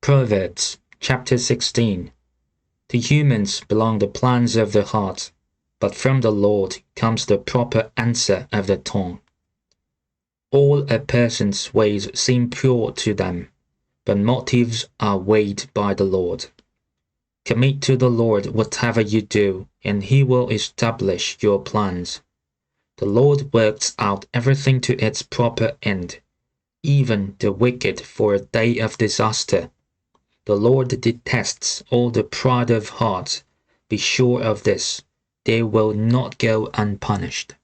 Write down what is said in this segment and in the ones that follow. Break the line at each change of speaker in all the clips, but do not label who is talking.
Proverbs chapter 16. To humans belong the plans of the heart, but from the Lord comes the proper answer of the tongue. All a person's ways seem pure to them, but motives are weighed by the Lord. Commit to the Lord whatever you do, and He will establish your plans. The Lord works out everything to its proper end, even the wicked for a day of disaster. The Lord detests all the pride of heart. Be sure of this, they will not go unpunished.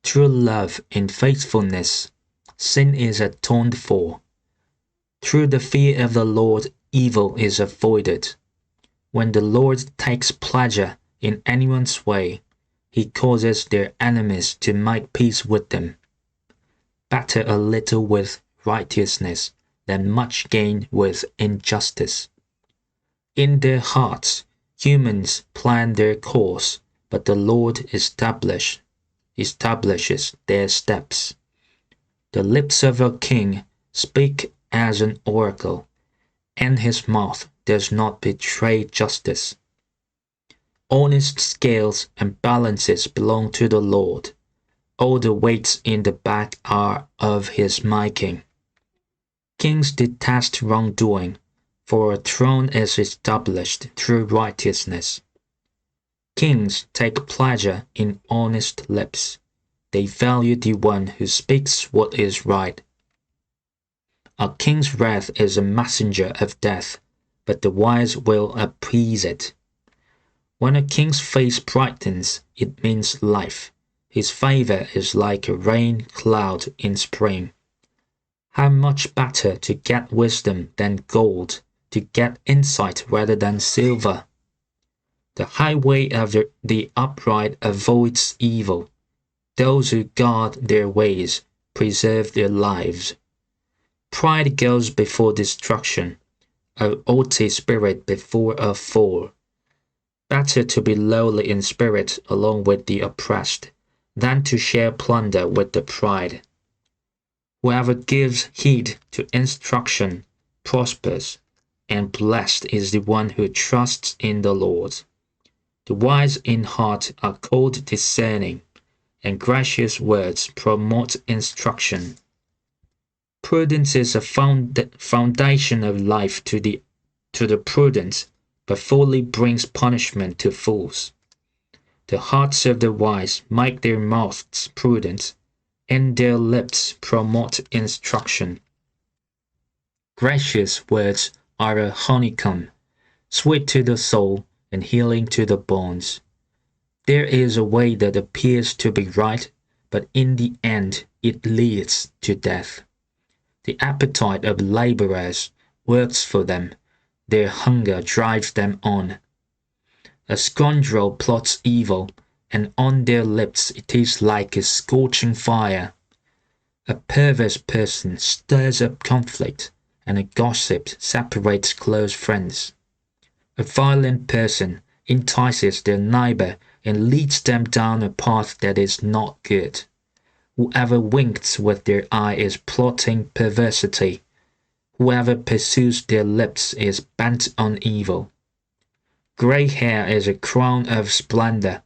Through love and faithfulness, sin is atoned for. Through the fear of the Lord, evil is avoided. When the Lord takes pleasure in anyone's way, He causes their enemies to make peace with them. Better a little with righteousness than much gain with injustice. In their hearts, humans plan their course, but the Lord establishes their steps. The lips of a king speak as an oracle, and his mouth does not betray justice. Honest scales and balances belong to the Lord. All the weights in the bag are of His making. Kings detest wrongdoing, for a throne is established through righteousness. Kings take pleasure in honest lips. They value the one who speaks what is right. A king's wrath is a messenger of death, but the wise will appease it. When a king's face brightens, it means life. His favor is like a rain cloud in spring. How much better to get wisdom than gold, to get insight rather than silver. The highway of the upright avoids evil. Those who guard their ways preserve their lives. Pride goes before destruction, a haughty spirit before a fall. Better to be lowly in spirit along with the oppressed, than to share plunder with the proud. Whoever gives heed to instruction prospers, and blessed is the one who trusts in the Lord. The wise in heart are called discerning, and gracious words promote instruction. Prudence is a foundation of life to the prudent, but folly brings punishment to fools. The hearts of the wise make their mouths prudent, and their lips promote instruction. Gracious words are a honeycomb, sweet to the soul and healing to the bones. There is a way that appears to be right, but in the end it leads to death. The appetite of laborers works for them, their hunger drives them on. A scoundrel plots evil, and on their lips it is like a scorching fire. A perverse person stirs up conflict, and a gossip separates close friends. A violent person entices their neighbor and leads them down a path that is not good. Whoever winks with their eye is plotting perversity. Whoever pursues their lips is bent on evil. Gray hair is a crown of splendor.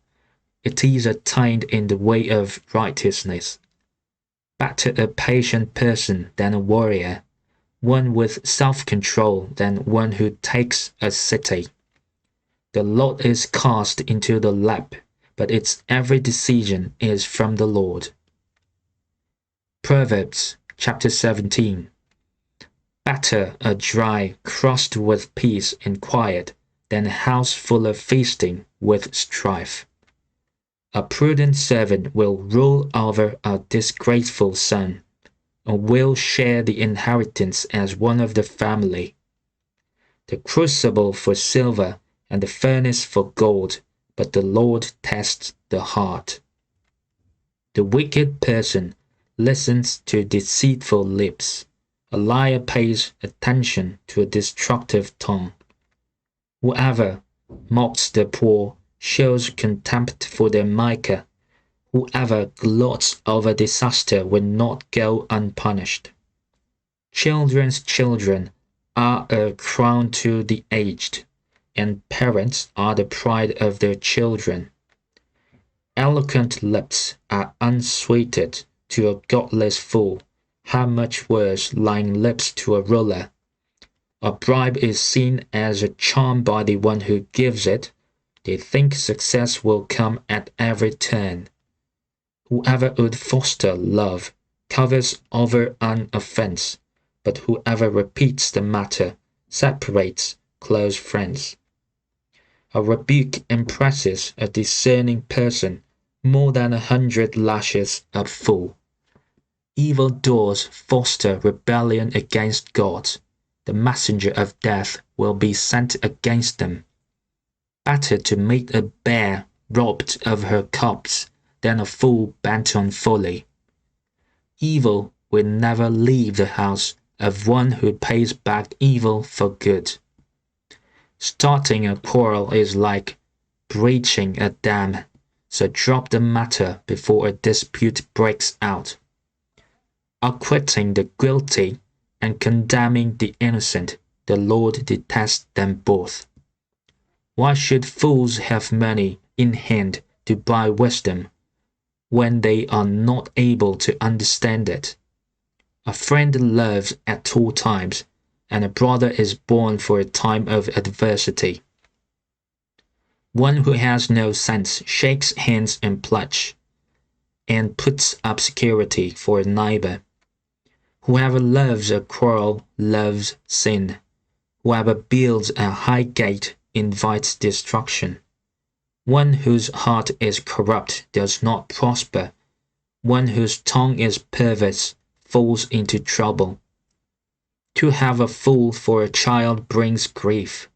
It is attained in the way of righteousness. Better a patient person than a warrior, one with self-control than one who takes a city. The lot is cast into the lap, but its every decision is from the Lord. Proverbs chapter 17. Better a dry crust with peace and quiet than a house full of feasting with strife. A prudent servant will rule over a disgraceful son, and will share the inheritance as one of the family. The crucible for silver and the furnace for gold, but the Lord tests the heart. The wicked person listens to deceitful lips. A liar pays attention to a destructive tongue. Whoever mocks the poor shows contempt for their maker. Whoever gloats over disaster will not go unpunished. Children's children are a crown to the aged, and parents are the pride of their children. Eloquent lips are unsweeted to a godless fool. How much worse lying lips to a ruler? A bribe is seen as a charm by the one who gives it. They think success will come at every turn. Whoever would foster love covers over an offense, but whoever repeats the matter separates close friends. A rebuke impresses a discerning person more than 100 lashes a fool. Evil doers foster rebellion against God. The messenger of death will be sent against them. Better to meet a bear robbed of her cubs than a fool bent on folly. Evil will never leave the house of one who pays back evil for good. Starting a quarrel is like breaching a dam, so drop the matter before a dispute breaks out. Acquitting the guilty and condemning the innocent, the Lord detests them both. Why should fools have money in hand to buy wisdom, when they are not able to understand it? A friend loves at all times, and a brother is born for a time of adversity. One who has no sense shakes hands in pledge, and puts up security for a neighbor. Whoever loves a quarrel loves sin. Whoever builds a high gate invites destruction. One whose heart is corrupt does not prosper. One whose tongue is perverse falls into trouble. To have a fool for a child brings grief.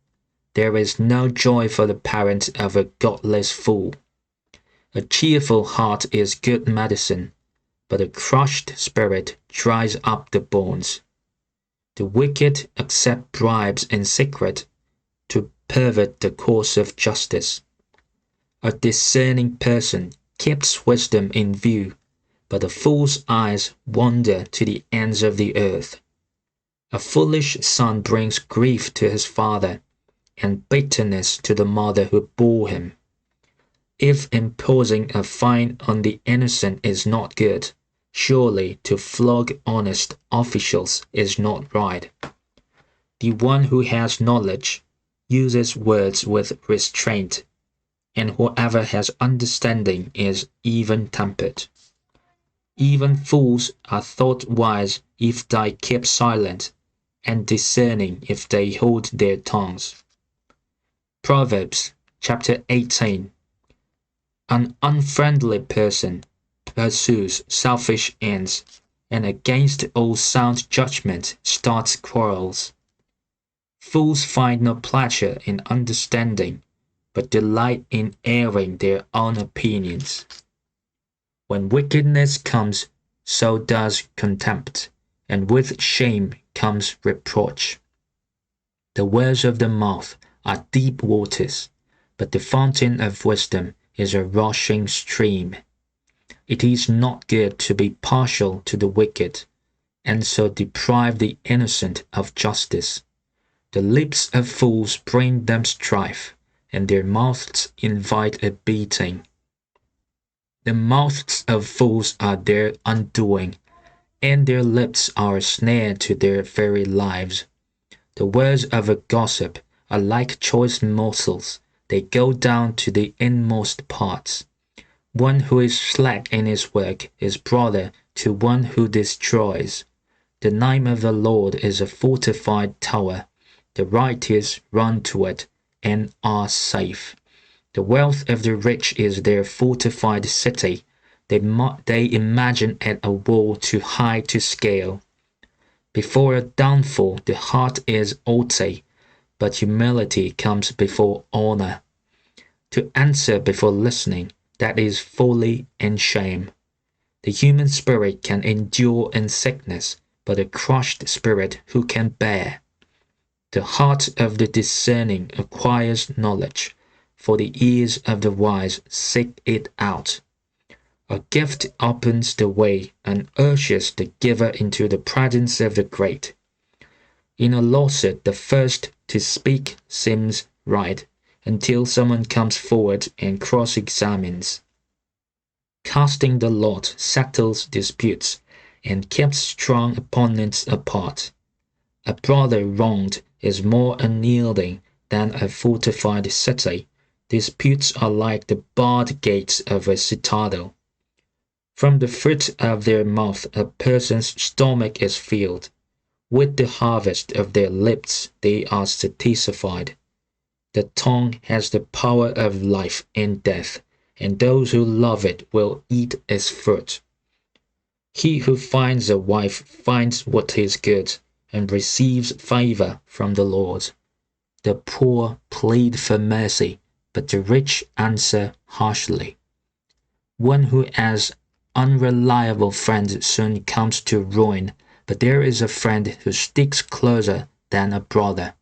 There is no joy for the parent of a godless fool. A cheerful heart is good medicine, but a crushed spirit dries up the bones. The wicked accept bribes in secret to pervert the course of justice. A discerning person keeps wisdom in view, but a fool's eyes wander to the ends of the earth. A foolish son brings grief to his father, and bitterness to the mother who bore him. If imposing a fine on the innocent is not good, surely to flog honest officials is not right. The one who has knowledge uses words with restraint, and whoever has understanding is even-tempered. Even fools are thought wise if they keep silent, and discerning if they hold their tongues. Proverbs chapter 18. An unfriendly person pursues selfish ends, and against all sound judgment starts quarrels. Fools find no pleasure in understanding, but delight in airing their own opinions. When wickedness comes, so does contempt, and with shame comes reproach. The words of the mouth are deep waters, but the fountain of wisdom is a rushing stream. It is not good to be partial to the wicked, and so deprive the innocent of justice. The lips of fools bring them strife, and their mouths invite a beating. The mouths of fools are their undoing, and their lips are a snare to their very lives. The words of a gossip are like choice morsels, they go down to the inmost parts. One who is slack in his work is brother to one who destroys. The name of the Lord is a fortified tower. The righteous run to it and are safe. The wealth of the rich is their fortified city. They imagine it a wall too high to scale. Before a downfall, the heart is haughty, but humility comes before honor. To answer before listening, that is folly and shame. The human spirit can endure in sickness, but a crushed spirit who can bear? The heart of the discerning acquires knowledge, for the ears of the wise seek it out. A gift opens the way and urges the giver into the presence of the great. In a lawsuit, the first to speak seems right until someone comes forward and cross-examines. Casting the lot settles disputes and keeps strong opponents apart. A brother wronged is more unyielding than a fortified city. Disputes are like the barred gates of a citadel. From the fruit of their mouth a person's stomach is filled. With the harvest of their lips they are satisfied. The tongue has the power of life and death, and those who love it will eat its fruit. He who finds a wife finds what is good, and receives favor from the Lord. The poor plead for mercy, but the rich answer harshly. One who has unreliable friends soon comes to ruin, but there is a friend who sticks closer than a brother.